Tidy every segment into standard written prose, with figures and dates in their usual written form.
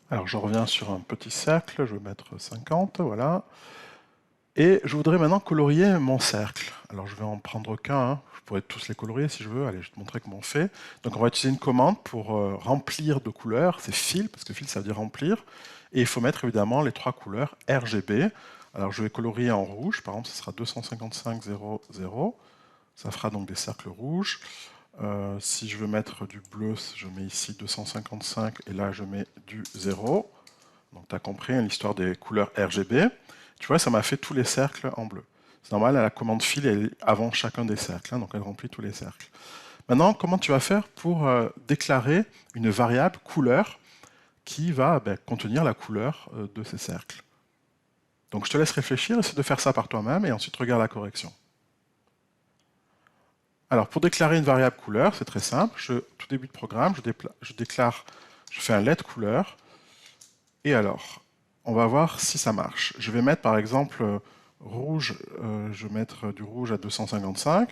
Alors je reviens sur un petit cercle, je vais mettre 50, voilà. Et je voudrais maintenant colorier mon cercle. Alors je vais en prendre qu'un, hein. Je pourrais tous les colorier si je veux. Allez, je vais te montrer comment on fait. Donc on va utiliser une commande pour remplir de couleurs, c'est fill, parce que fill ça veut dire remplir. Et il faut mettre évidemment les trois couleurs RGB. Alors je vais colorier en rouge, par exemple ce sera 255 0 0. Ça fera donc des cercles rouges. Si je veux mettre du bleu, je mets ici 255 et là je mets du 0. Donc tu as compris hein, l'histoire des couleurs RGB. Tu vois, ça m'a fait tous les cercles en bleu. C'est normal, la commande fill est avant chacun des cercles, hein, donc elle remplit tous les cercles. Maintenant, comment tu vas faire pour déclarer une variable couleur qui va contenir la couleur de ces cercles? Donc je te laisse réfléchir, essaie de faire ça par toi-même et ensuite regarde la correction. Alors pour déclarer une variable couleur, c'est très simple. Tout début de programme, je déclare, je fais un let couleur. Et alors, on va voir si ça marche. Je vais mettre par exemple rouge, je vais mettre du rouge à 255,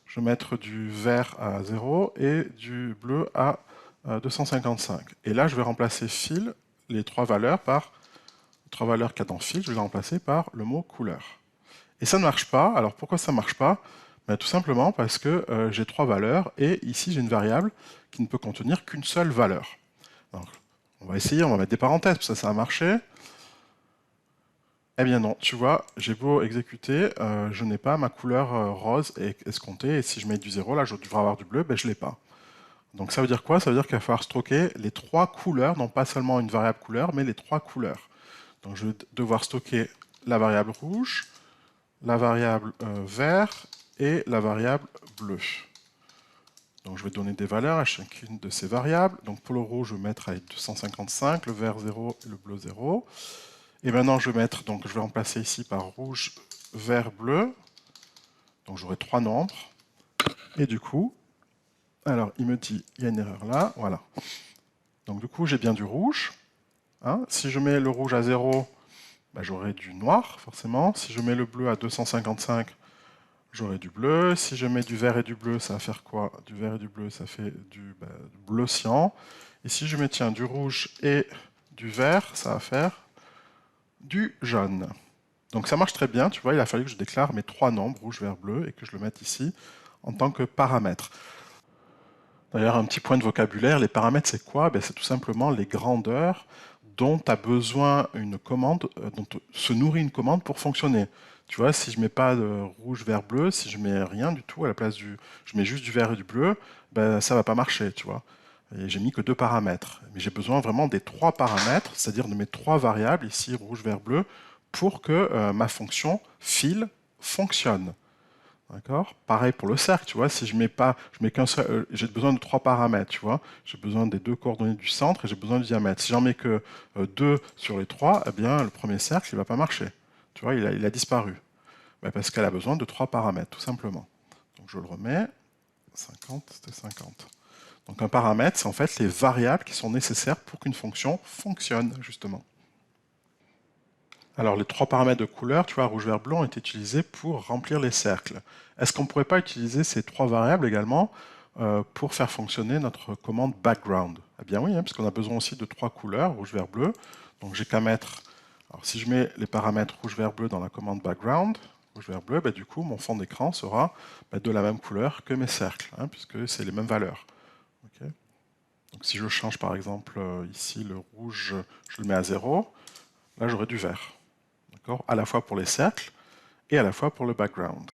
je vais mettre du vert à 0 et du bleu à 255. Et là, je vais remplacer fill, les trois valeurs qu'il y a dans fill, je vais les remplacer par le mot couleur. Et ça ne marche pas. Alors pourquoi ça ne marche pas? Tout simplement parce que j'ai trois valeurs et ici j'ai une variable qui ne peut contenir qu'une seule valeur. Donc, on va essayer, on va mettre des parenthèses, parce que ça a marché. Eh bien non, tu vois, j'ai beau exécuter, je n'ai pas ma couleur rose escomptée, et si je mets du 0, là je devrais avoir du bleu, je ne l'ai pas. Donc ça veut dire quoi? Ça veut dire qu'il va falloir stocker les trois couleurs, non pas seulement une variable couleur, mais les trois couleurs. Donc je vais devoir stocker la variable rouge, la variable vert et la variable bleu. Donc je vais donner des valeurs à chacune de ces variables. Donc pour le rouge, je vais mettre avec 255, le vert 0 et le bleu 0. Et maintenant, je vais remplacer ici par rouge, vert, bleu. Donc j'aurai trois nombres. Et du coup, alors il me dit, il y a une erreur là, voilà. Donc du coup, j'ai bien du rouge. Hein. Si je mets le rouge à 0, j'aurai du noir, forcément. Si je mets le bleu à 255, j'aurai du bleu. Si je mets du vert et du bleu, ça va faire quoi? Du vert et du bleu, ça fait du bleu cyan. Et si je mets, tiens, du rouge et du vert, ça va faire du jaune. Donc ça marche très bien, tu vois, il a fallu que je déclare mes trois nombres, rouge, vert, bleu, et que je le mette ici en tant que paramètre. D'ailleurs, un petit point de vocabulaire, les paramètres, c'est quoi? C'est tout simplement les grandeurs dont a besoin une commande, dont se nourrit une commande pour fonctionner. Tu vois, si je mets pas de rouge, vert, bleu, si je mets rien du tout à la place je mets juste du vert et du bleu, ça va pas marcher, tu vois. Et j'ai mis que deux paramètres. Mais j'ai besoin vraiment des trois paramètres, c'est-à-dire de mes trois variables, ici rouge, vert, bleu, pour que ma fonction fill fonctionne. D'accord? Pareil pour le cercle, tu vois, si je mets qu'un seul, j'ai besoin de trois paramètres, tu vois. J'ai besoin des deux coordonnées du centre et j'ai besoin du diamètre. Si j'en mets que deux sur les trois, eh bien, le premier cercle, il va pas marcher. Tu vois, il a disparu. Parce qu'elle a besoin de trois paramètres, tout simplement. Donc je le remets. 50, c'était 50. Donc un paramètre, c'est en fait les variables qui sont nécessaires pour qu'une fonction fonctionne, justement. Alors les trois paramètres de couleur, tu vois, rouge, vert, bleu, ont été utilisés pour remplir les cercles. Est-ce qu'on ne pourrait pas utiliser ces trois variables également pour faire fonctionner notre commande background? Eh bien oui, hein, parce qu'on a besoin aussi de trois couleurs, rouge, vert, bleu. Donc j'ai qu'à mettre, alors si je mets les paramètres rouge, vert, bleu dans la commande background, rouge, vert, bleu, du coup mon fond d'écran sera de la même couleur que mes cercles, hein, puisque c'est les mêmes valeurs. Okay. Donc si je change par exemple ici le rouge, je le mets à 0, là j'aurai du vert. À la fois pour les cercles et à la fois pour le background.